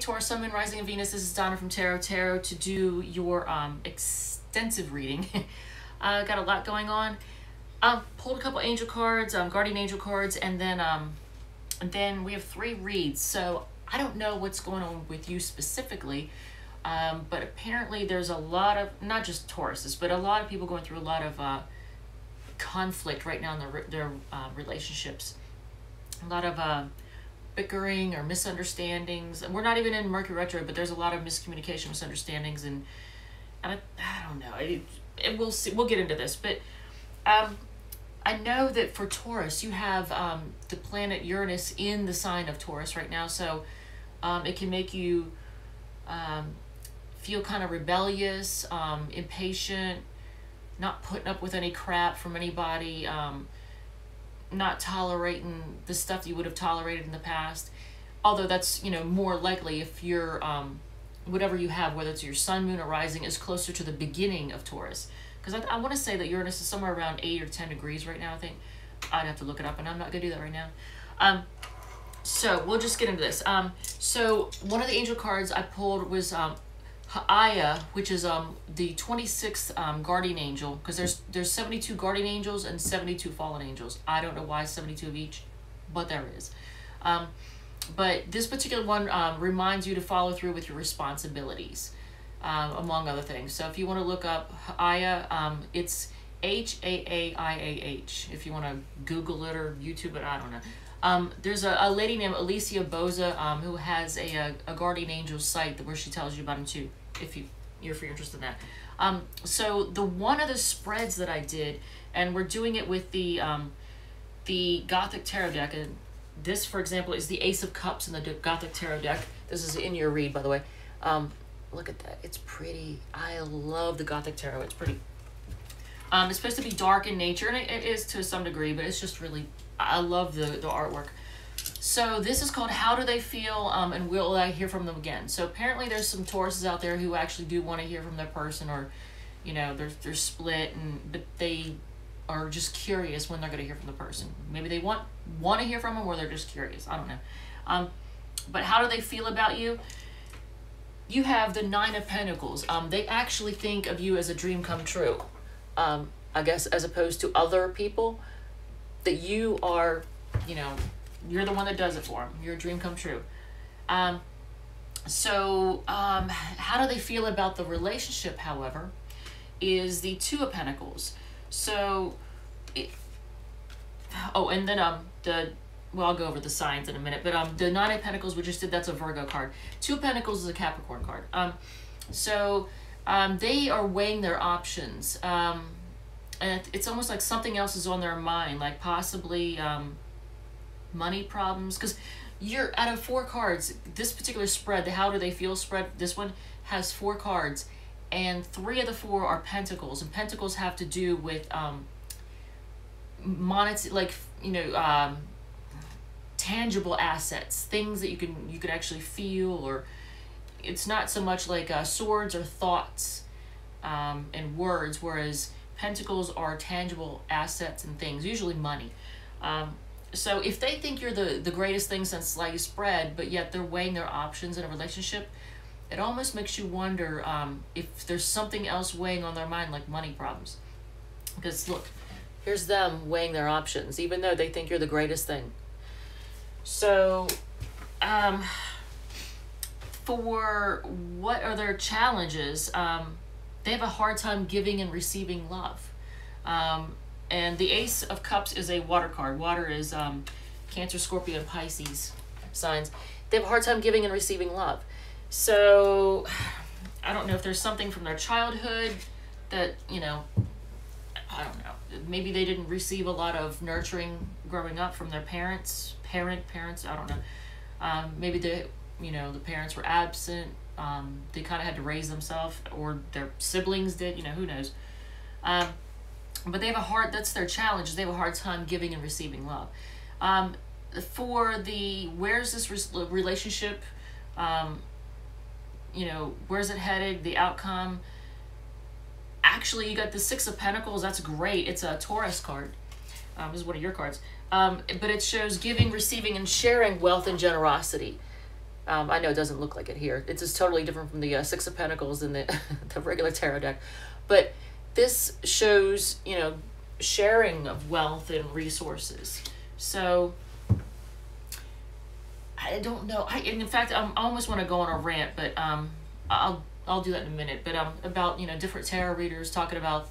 Taurus, Sun, Moon, Rising, and Venus. This is Donna from Tarot to do your extensive reading. Got a lot going on. Pulled a couple angel cards, guardian angel cards, and then we have 3 reads. So I don't know what's going on with you specifically, but apparently there's a lot of, not just Tauruses, but a lot of people going through a lot of conflict right now in their relationships. A lot of bickering or misunderstandings. And we're not even in Mercury retro, but there's a lot of miscommunication, misunderstandings, and I don't know. We'll see. We'll get into this, but I know that for Taurus, you have the planet Uranus in the sign of Taurus right now, so it can make you feel kind of rebellious, impatient, not putting up with any crap from anybody, not tolerating the stuff you would have tolerated in the past. Although that's, you know, more likely if you're, whatever you have, whether it's your sun, moon, or rising, is closer to the beginning of Taurus. Because I want to say that Uranus is somewhere around 8 or 10 degrees right now, I think. I'd have to look it up, and I'm not going to do that right now. So we'll just get into this. So one of the angel cards I pulled was Ha'aya, which is the 26th guardian angel, because there's 72 guardian angels and 72 fallen angels. I don't know why 72 of each, but there is. But this particular one reminds you to follow through with your responsibilities, among other things. So if you want to look up Ha'aya, it's H-A-A-I-A-H. If you want to Google it or YouTube it, I don't know. There's a lady named Alicia Boza who has a guardian angel site where she tells you about him too, if you're interested in that. So one of the spreads that I did, and we're doing it with the Gothic Tarot deck, and this, for example, is the Ace of Cups in the Gothic Tarot deck. This is in your read, by the way. Look at that. It's pretty. I love the Gothic Tarot. It's pretty. It's supposed to be dark in nature, and it is to some degree, but it's just really, I love the artwork. So this is called How Do They Feel, and Will I Hear From Them Again? So apparently there's some Tauruses out there who actually do want to hear from their person, or, you know, they're split, but they are just curious when they're going to hear from the person. Maybe they want to hear from them, or they're just curious. I don't know. But how do they feel about you? You have the 9 of Pentacles. They actually think of you as a dream come true. I guess as opposed to other people, that you are, you know, you're the one that does it for them. Your dream come true. How do they feel about the relationship, however, is the 2 of Pentacles. So, and then well, I'll go over the signs in a minute, but the 9 of Pentacles we just did, that's a Virgo card. 2 of Pentacles is a Capricorn card. They are weighing their options. And it's almost like something else is on their mind, like possibly money problems. Because you're out of 4 cards, this particular spread, the How Do They Feel spread, this one has 4 cards, and 3 of the 4 are Pentacles, and Pentacles have to do with like, you know, tangible assets, things that you could actually feel, or it's not so much like swords or thoughts and words, whereas Pentacles are tangible assets and things, usually money. So if they think you're the greatest thing since sliced bread, but yet they're weighing their options in a relationship, it almost makes you wonder if there's something else weighing on their mind, like money problems. Because look, here's them weighing their options, even though they think you're the greatest thing. So, for what are their challenges? They have a hard time giving and receiving love. And the Ace of Cups is a water card. Water is Cancer, Scorpio, and Pisces signs. They have a hard time giving and receiving love. So, I don't know if there's something from their childhood that, you know, I don't know. Maybe they didn't receive a lot of nurturing growing up from their parents, parents, I don't know. Maybe the parents were absent. They kind of had to raise themselves, or their siblings did, you know, who knows. But they have that's their challenge, is they have a hard time giving and receiving love. For the, where's this relationship, you know, where's it headed, the outcome? Actually, you got the 6 of Pentacles. That's great. It's a Taurus card. This is one of your cards. But it shows giving, receiving, and sharing wealth and generosity. I know it doesn't look like it here. It's just totally different from the Six of Pentacles and the, the regular tarot deck. But this shows, you know, sharing of wealth and resources. So I don't know. In fact, I almost want to go on a rant, but I'll do that in a minute. But about, you know, different tarot readers talking about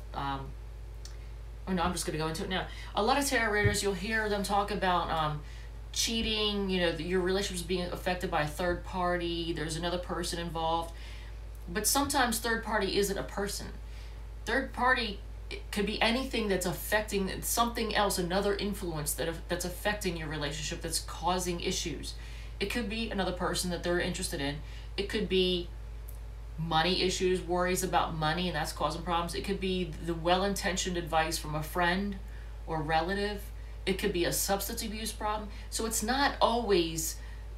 oh no, I'm just going to go into it now. A lot of tarot readers, you'll hear them talk about cheating, you know, your relationship is being affected by a third party, there's another person involved. But sometimes third party isn't a person. Third party, it could be anything that's affecting something else, another influence that's affecting your relationship, that's causing issues. It could be another person that they're interested in. It could be money issues, worries about money, and that's causing problems. It could be the well-intentioned advice from a friend or relative. It could be a substance abuse problem. So it's not always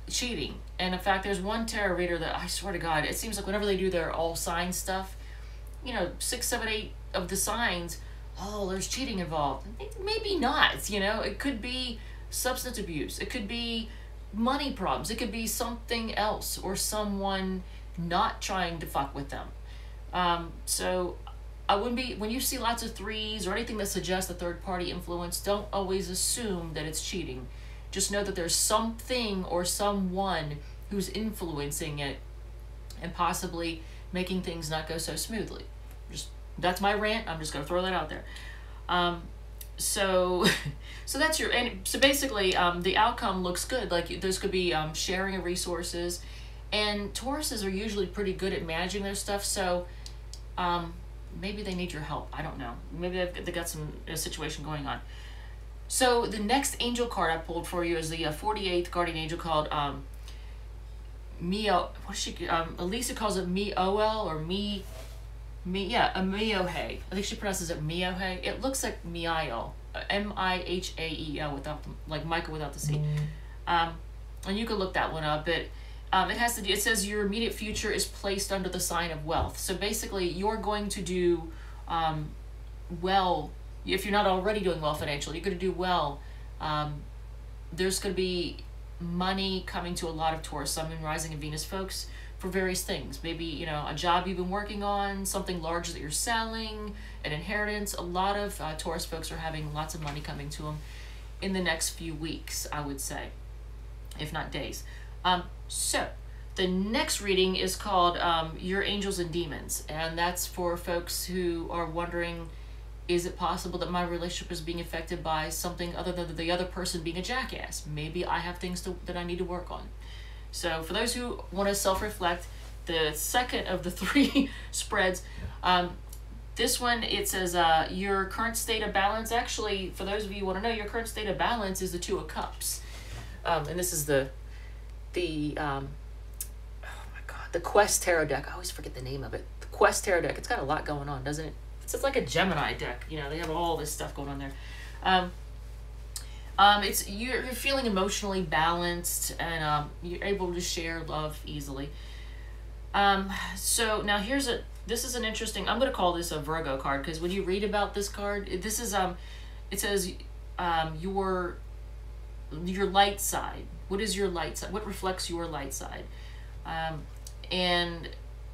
cheating. And in fact, there's one tarot reader that, I swear to God, it seems like whenever they do their all sign stuff, you know, 6, 7, 8 of the signs, oh, there's cheating involved. Maybe not, you know. It could be substance abuse. It could be money problems. It could be something else, or someone not trying to fuck with them. So I wouldn't be, when you see lots of 3s or anything that suggests a third party influence, don't always assume that it's cheating. Just know that there's something or someone who's influencing it and possibly making things not go so smoothly. That's my rant. I'm just going to throw that out there. So that's your, and so basically the outcome looks good. Like this could be sharing of resources, and Tauruses are usually pretty good at managing their stuff. So maybe they need your help. I don't know. Maybe they got a situation going on. So the next angel card I pulled for you is the 48th guardian angel called Mio. What is she? Elisa calls it Mioel or yeah, a Miohe. I think she pronounces it Miohe. It looks like Miael, Mihael without the, like Michael without the C. And you can look that one up. But it has to do. It says your immediate future is placed under the sign of wealth. So basically, you're going to do well. If you're not already doing well financially, you're going to do well. There's going to be money coming to a lot of Taurus, Sun, Moon, Rising, and Venus folks for various things. Maybe, you know, a job you've been working on, something large that you're selling, an inheritance. A lot of Taurus folks are having lots of money coming to them in the next few weeks, I would say, if not days. So the next reading is called Your Angels and Demons, and that's for folks who are wondering, is it possible that my relationship is being affected by something other than the other person being a jackass? Maybe I have things that I need to work on. So for those who want to self-reflect, the second of the 3 spreads, this one, it says your current state of balance. Actually, for those of you who want to know, your current state of balance is the 2 of Cups. And this is the oh my God, the Quest Tarot deck. I always forget the name of it. The Quest Tarot deck. It's got a lot going on, doesn't it? It's like a Gemini deck. You know, they have all this stuff going on there. It's you're feeling emotionally balanced, and you're able to share love easily. So now this is an interesting, I'm going to call this a Virgo card, because when you read about this card, this is it says your light side. What is your light side? What reflects your light side? And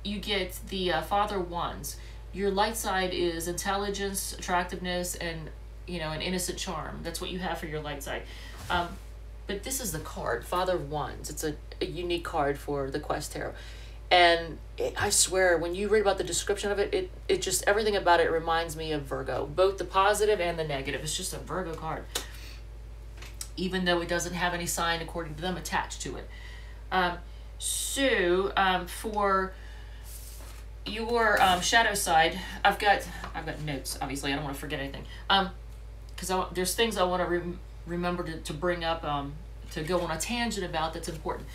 you get the Father Wands. Your light side is intelligence, attractiveness, and, you know, an innocent charm. That's what you have for your light side. But this is the card, Father of Wands. It's a unique card for the Quest Tarot. And I swear, when you read about the description of it, it just, everything about it reminds me of Virgo. Both the positive and the negative. It's just a Virgo card. Even though it doesn't have any sign, according to them, attached to it. For your shadow side, I've got notes. Obviously, I don't want to forget anything. Because there's things I want to remember to bring up, to go on a tangent about that's important.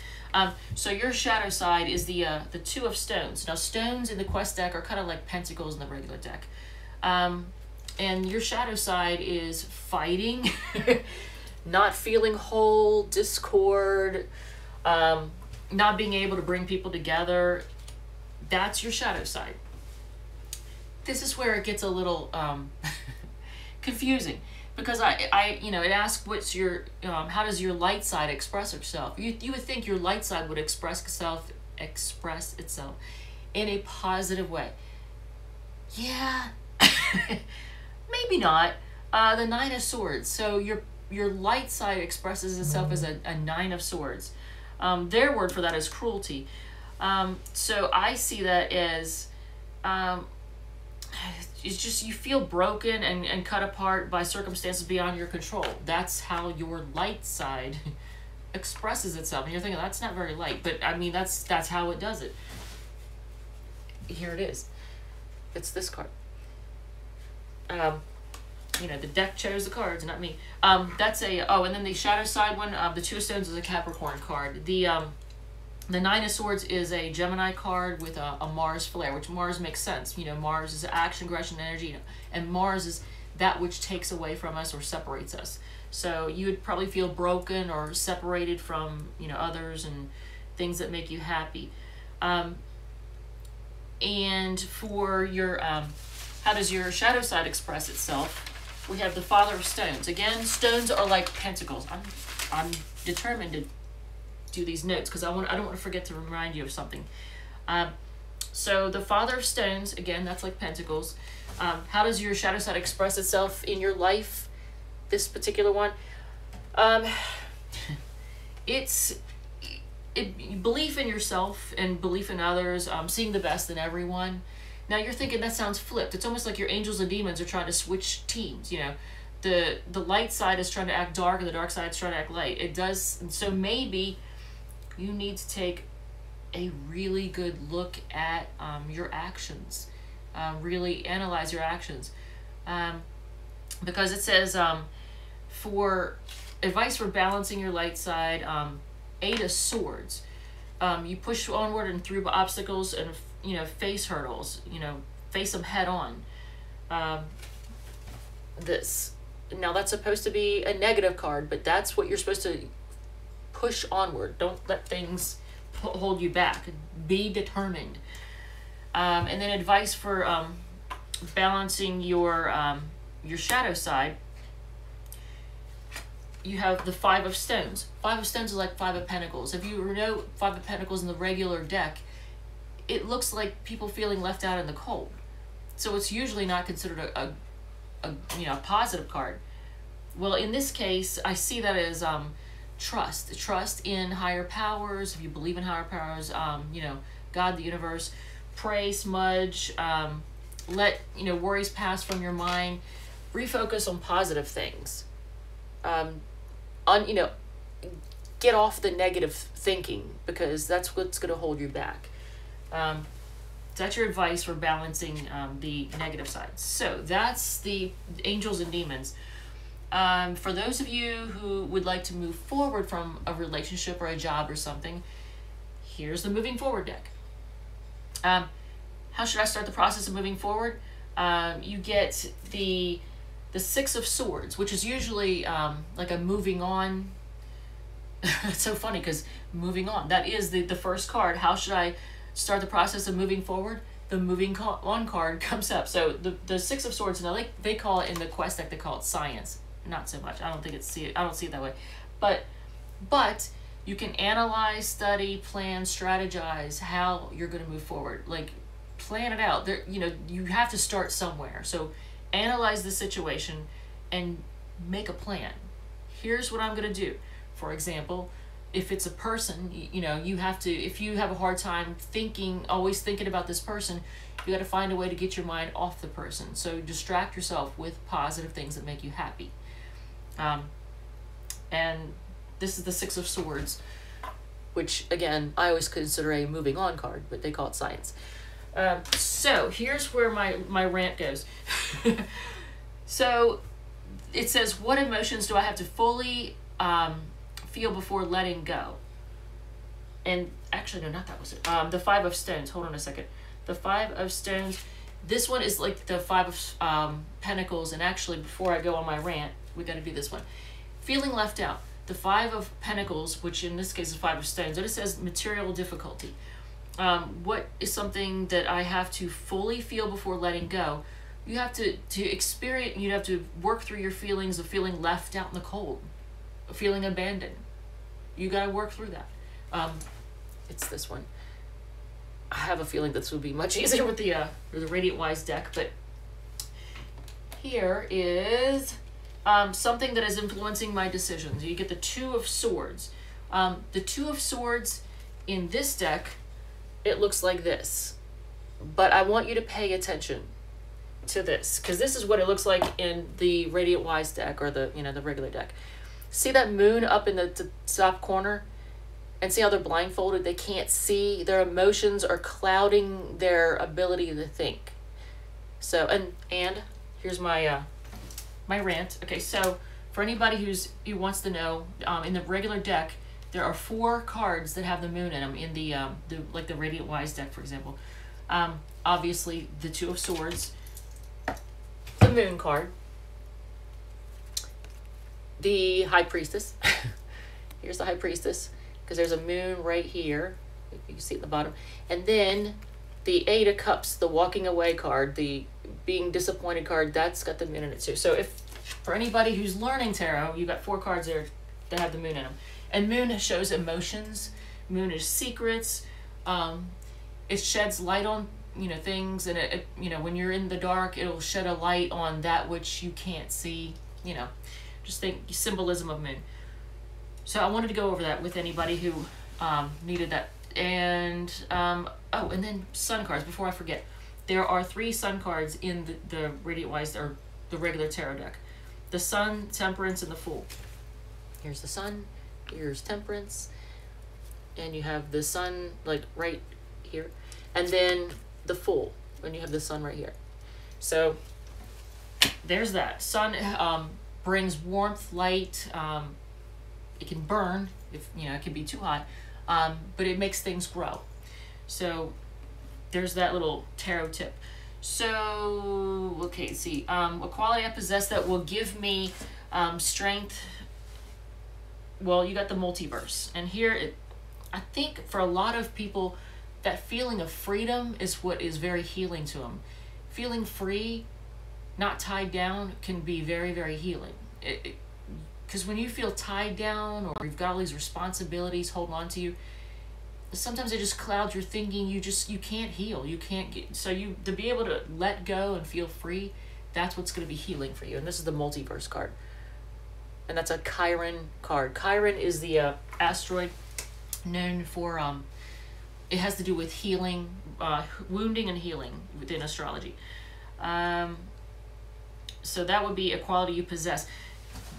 So your shadow side is the 2 of Stones. Now, stones in the Quest deck are kind of like pentacles in the regular deck. And your shadow side is fighting, not feeling whole, discord, not being able to bring people together. That's your shadow side. This is where it gets a little confusing, because you know, it asks what's your, how does your light side express itself? You would think your light side would express itself in a positive way. Yeah, maybe not. The Nine of Swords. So your light side expresses itself as a Nine of Swords. Their word for that is cruelty. So I see that as it's just you feel broken and cut apart by circumstances beyond your control. That's how your light side expresses itself. And you're thinking, that's not very light. But I mean, that's how it does it. Here it is. It's this card. You know, the deck chose the cards, not me. That's a, oh, and then the shadow side one, the Two of Stones is a Capricorn card. The Nine of Swords is a Gemini card with a Mars flare, which Mars makes sense. You know, Mars is action, aggression, energy, and Mars is that which takes away from us or separates us. So you would probably feel broken or separated from, you know, others and things that make you happy. And for your, how does your shadow side express itself? We have the Father of Stones. Again, stones are like pentacles. I'm determined to do these notes because I don't want to forget to remind you of something. So the Father of Stones, again, that's like pentacles. How does your shadow side express itself in your life? This particular one, it's belief in yourself and belief in others, seeing the best in everyone. Now you're thinking that sounds flipped. It's almost like your angels and demons are trying to switch teams. You know, the light side is trying to act dark and the dark side is trying to act light. It does. And so maybe you need to take a really good look at your actions. Really analyze your actions. Because it says for advice for balancing your light side, Eight of Swords. You push onward and through obstacles and, you know, face hurdles, you know, face them head on. Now that's supposed to be a negative card, but that's what you're supposed to push onward. Don't let things hold you back. Be determined. And then advice for balancing your shadow side. You have the Five of Stones. Five of Stones is like Five of Pentacles. If you know Five of Pentacles in the regular deck, it looks like people feeling left out in the cold. So it's usually not considered a you know, a positive card. Well, in this case, I see that as trust. Trust in higher powers. If you believe in higher powers, you know, God, the universe. Pray, smudge. Let, you know, worries pass from your mind. Refocus on positive things. You know, get off the negative thinking because that's what's going to hold you back. That's your advice for balancing the negative side. So that's the angels and demons. For those of you who would like to move forward from a relationship or a job or something, here's the moving forward deck. How should I start the process of moving forward? You get the Six of Swords, which is usually like a moving on. It's so funny because moving on, that is the first card. How should I start the process of moving forward? The moving on card comes up. So the Six of Swords, now they call it in the quest deck, they call it science. Not so much. I don't see it that way. But you can analyze, study, plan, strategize how you're going to move forward. Like plan it out. There, you know, you have to start somewhere. So analyze the situation and make a plan. Here's what I'm going to do. For example, if it's a person, you know, you have to, if you have a hard time always thinking about this person, you got to find a way to get your mind off the person. So distract yourself with positive things that make you happy. And this is the Six of Swords, which again, I always consider a moving on card, but they call it science. So here's where my rant goes. So it says, what emotions do I have to fully feel before letting go? And actually, no, not that was it. The Five of Stones. Hold on a second. The Five of Stones. This one is like the Five of Pentacles. And actually, before I go on my rant, we got to do this one. Feeling left out. The Five of Pentacles, which in this case is Five of Stones. It says material difficulty. What is something that I have to fully feel before letting go? You have to experience, you have to work through your feelings of feeling left out in the cold, of feeling abandoned. You got to work through that. It's this one. I have a feeling this would be much easier with the Radiant Wise deck, but here is something that is influencing my decisions. You get the Two of Swords. The Two of Swords in this deck, it looks like this. But I want you to pay attention to this, because this is what it looks like in the Radiant Wise deck, or the, the regular deck. See that moon up in the top corner? And see how they're blindfolded? They can't see. Their emotions are clouding their ability to think. So, and here's my my rant. Okay, so for anybody who wants to know, in the regular deck, there are 4 cards that have the moon in them. In the like the Radiant Wise deck, for example, obviously the Two of Swords, the Moon card, the High Priestess. Here's the High Priestess, because there's a moon right here, if you can see at the bottom, and then the Eight of Cups, the walking away card, the being disappointed card, that's got the moon in it too. So if for anybody who's learning tarot, you got 4 cards there that have the moon in them. And moon shows emotions. Moon is secrets. It sheds light on things, and it when you're in the dark, it'll shed a light on that which you can't see. Just think symbolism of moon. So I wanted to go over that with anybody who needed that. And oh, and then sun cards. Before I forget, there are 3 sun cards in the Radiant Wise, or the regular tarot deck: the Sun, Temperance, and the Fool. Here's the Sun. Here's Temperance, and you have the Sun like right here, and then the Fool, and you have the Sun right here. So there's that. Sun brings warmth, light. It can burn if it can be too hot, but it makes things grow. So there's that little tarot tip. So okay, let's see. A quality I possess that will give me strength. Well, you got the multiverse, and here I think for a lot of people, that feeling of freedom is what is very healing to them. Feeling free, not tied down, can be very, very healing. Because when you feel tied down, or you've got all these responsibilities holding on to you, sometimes it just clouds your thinking. You can't heal. You can't get, so to be able to let go and feel free, that's what's going to be healing for you. And this is the multiverse card. And that's a Chiron card. Chiron is the asteroid known for, it has to do with healing, wounding and healing within astrology. So that would be a quality you possess.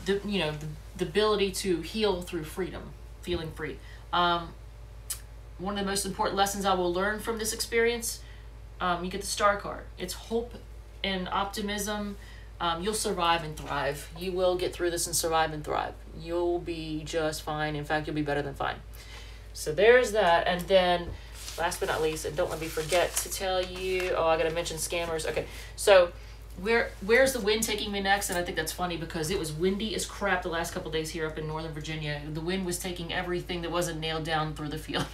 The ability to heal through freedom, feeling free. One of the most important lessons I will learn from this experience, you get the Star card. It's hope and optimism. You'll survive and thrive. You will get through this and survive and thrive. You'll be just fine. In fact, you'll be better than fine. So there's that. And then last but not least, and don't let me forget to tell you, I gotta mention scammers. Okay, so where's the wind taking me next? And I think that's funny because it was windy as crap the last couple days here up in Northern Virginia. The wind was taking everything that wasn't nailed down through the field.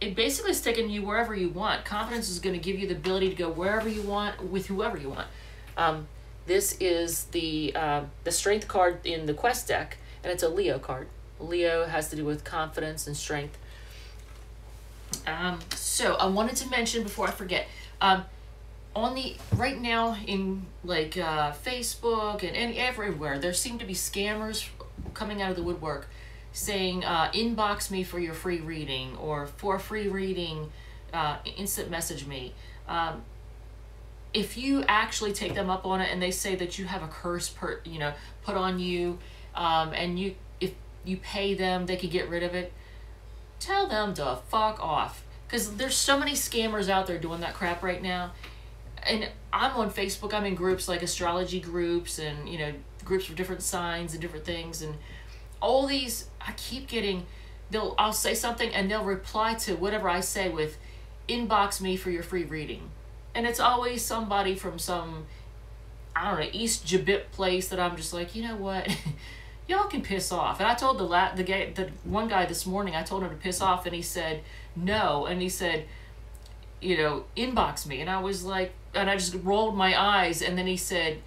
It basically is taking you wherever you want. Confidence is going to give you the ability to go wherever you want with whoever you want. This is the strength card in the Quest deck, and it's a Leo card. Leo has to do with confidence and strength. So I wanted to mention before I forget, right now in like Facebook and everywhere, there seem to be scammers coming out of the woodwork saying, inbox me for your free reading, or for a free reading, instant message me. If you actually take them up on it and they say that you have a curse put on you, and if you pay them, they could get rid of it, tell them to fuck off. Because there's so many scammers out there doing that crap right now. And I'm on Facebook, I'm in groups like astrology groups, and groups for different signs and different things, and all these, I keep getting, I'll say something and they'll reply to whatever I say with, inbox me for your free reading. And it's always somebody from some, I don't know, East Jabip place that I'm just like, you know what, y'all can piss off. And I told the one guy this morning, I told him to piss off, and he said no, and he said, you know, inboxed me, and I was like, and I just rolled my eyes, and then he said,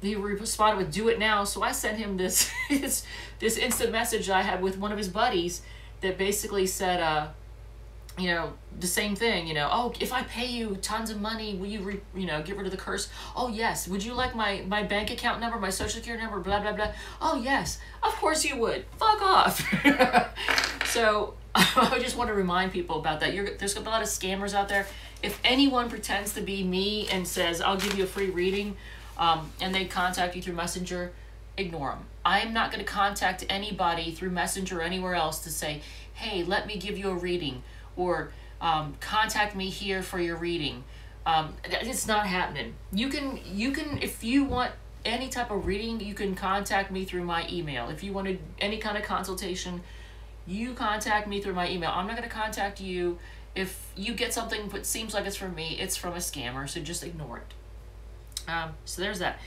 he responded with, "Do it now." So I sent him this this instant message I had with one of his buddies that basically said, you know, the same thing, you know, "Oh, if I pay you tons of money, will you, you know, get rid of the curse?" "Oh, yes." "Would you like my bank account number, my social security number, blah, blah, blah?" "Oh, yes." "Of course you would. Fuck off." So I just want to remind people about that. There's a lot of scammers out there. If anyone pretends to be me and says, "I'll give you a free reading," and they contact you through Messenger, ignore them. I'm not going to contact anybody through Messenger or anywhere else to say, "Hey, let me give you a reading," or contact me here for your reading. It's not happening. You can, if you want any type of reading, you can contact me through my email. If you wanted any kind of consultation, you contact me through my email. I'm not going to contact you. If you get something but seems like it's from me, it's from a scammer, so just ignore it. So there's that.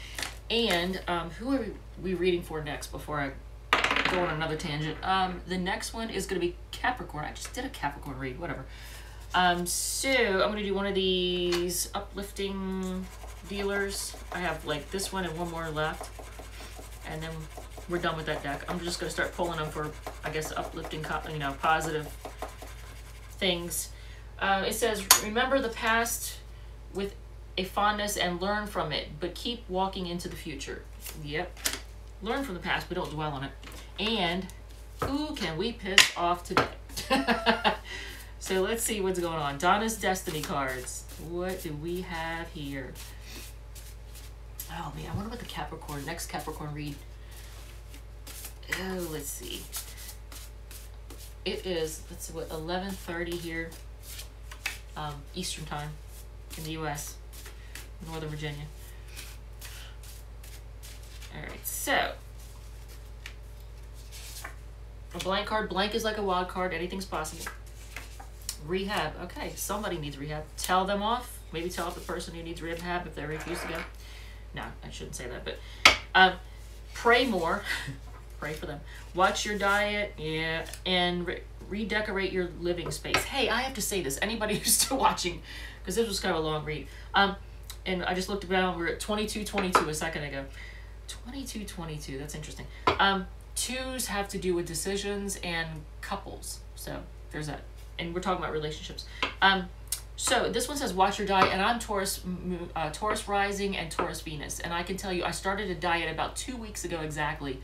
And who are we reading for next before I go on another tangent? The next one is going to be Capricorn. I just did a Capricorn read, whatever. So I'm going to do one of these uplifting dealers. I have like this one and one more left, and then we're done with that deck. I'm just going to start pulling them for, I guess, uplifting, you know, positive things. It says, "Remember the past with a fondness and learn from it, but keep walking into the future." Yep. Learn from the past, but don't dwell on it. And who can we piss off today? So let's see what's going on. Donna's Destiny cards. What do we have here? Oh man, I wonder what the next Capricorn read. Oh, let's see. It is, let's see, what, 11:30 here, Eastern time in the U.S., Northern Virginia. All right, so a blank card. Blank is like a wild card. Anything's possible. Rehab. Okay, somebody needs rehab. Tell them off. Maybe tell off the person who needs rehab if they refuse to go. No, I shouldn't say that, but pray more. Pray for them. Watch your diet, yeah, and redecorate your living space. Hey, I have to say this. Anybody who's still watching, because this was kind of a long read. And I just looked around. We're at 22:22 a second ago. 22:22. That's interesting. Twos have to do with decisions and couples. So there's that. And we're talking about relationships. So this one says watch your diet, and I'm Taurus rising and Taurus Venus, and I can tell you I started a diet about 2 weeks ago exactly.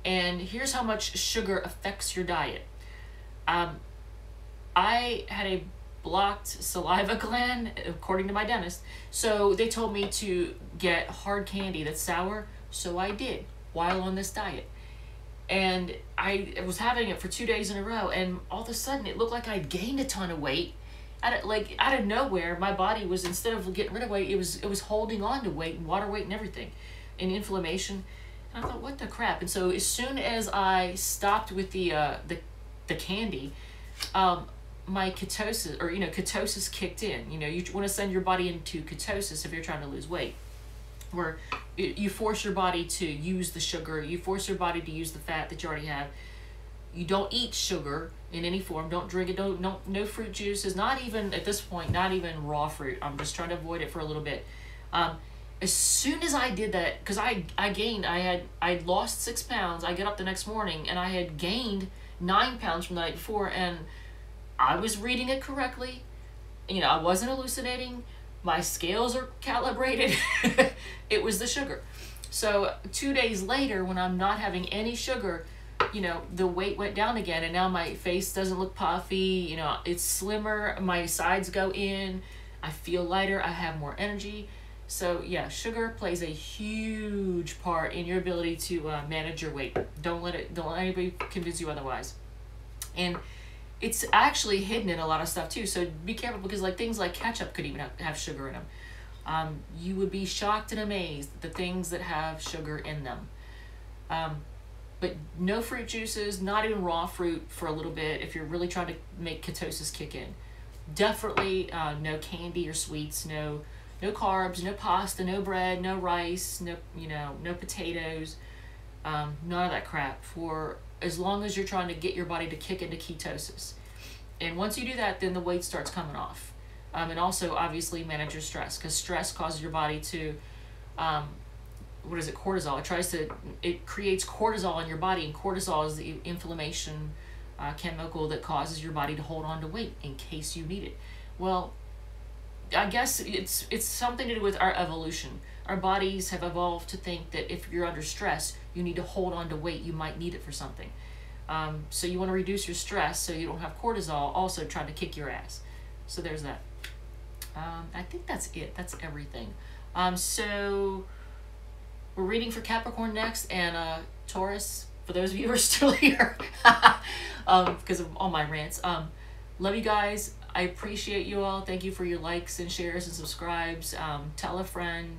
And here's how much sugar affects your diet. I had a blocked saliva gland, according to my dentist. So they told me to get hard candy that's sour. So I did while on this diet. And I was having it for 2 days in a row. And all of a sudden, it looked like I'd gained a ton of weight. Out of nowhere, my body was, instead of getting rid of weight, it was holding on to weight and water weight and everything. And inflammation. I thought, what the crap? And so as soon as I stopped with the candy, my ketosis, or ketosis kicked in. You want to send your body into ketosis if you're trying to lose weight, where you force your body to use the sugar, you force your body to use the fat that you already have. You don't eat sugar in any form. Don't drink it. No fruit juices. Not even at this point. Not even raw fruit. I'm just trying to avoid it for a little bit. As soon as I did that, because I lost 6 pounds. I get up the next morning and I had gained 9 pounds from the night before, and I was reading it correctly. I wasn't hallucinating. My scales are calibrated. It was the sugar. So 2 days later, when I'm not having any sugar, the weight went down again, and now my face doesn't look puffy. It's slimmer. My sides go in. I feel lighter. I have more energy. So yeah, sugar plays a huge part in your ability to manage your weight. Don't let anybody convince you otherwise. And it's actually hidden in a lot of stuff too. So be careful, because things like ketchup could even have sugar in them. You would be shocked and amazed at the things that have sugar in them. But no fruit juices, not even raw fruit for a little bit if you're really trying to make ketosis kick in. Definitely no candy or sweets, no carbs, no pasta, no bread, no rice, no potatoes, none of that crap, for as long as you're trying to get your body to kick into ketosis. And once you do that, then the weight starts coming off. And also, obviously, manage your stress, because stress causes your body to, what is it, cortisol. It creates cortisol in your body, and cortisol is the inflammation chemical that causes your body to hold on to weight in case you need it. Well, I guess it's something to do with our evolution. Our bodies have evolved to think that if you're under stress, you need to hold on to weight. You might need it for something. So you want to reduce your stress so you don't have cortisol also trying to kick your ass. So there's that. I think that's it. That's everything. So we're reading for Capricorn next, and Taurus, for those of you who are still here, because of all my rants. Love you guys. I appreciate you all. Thank you for your likes and shares and subscribes. Tell a friend,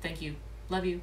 thank you. Love you.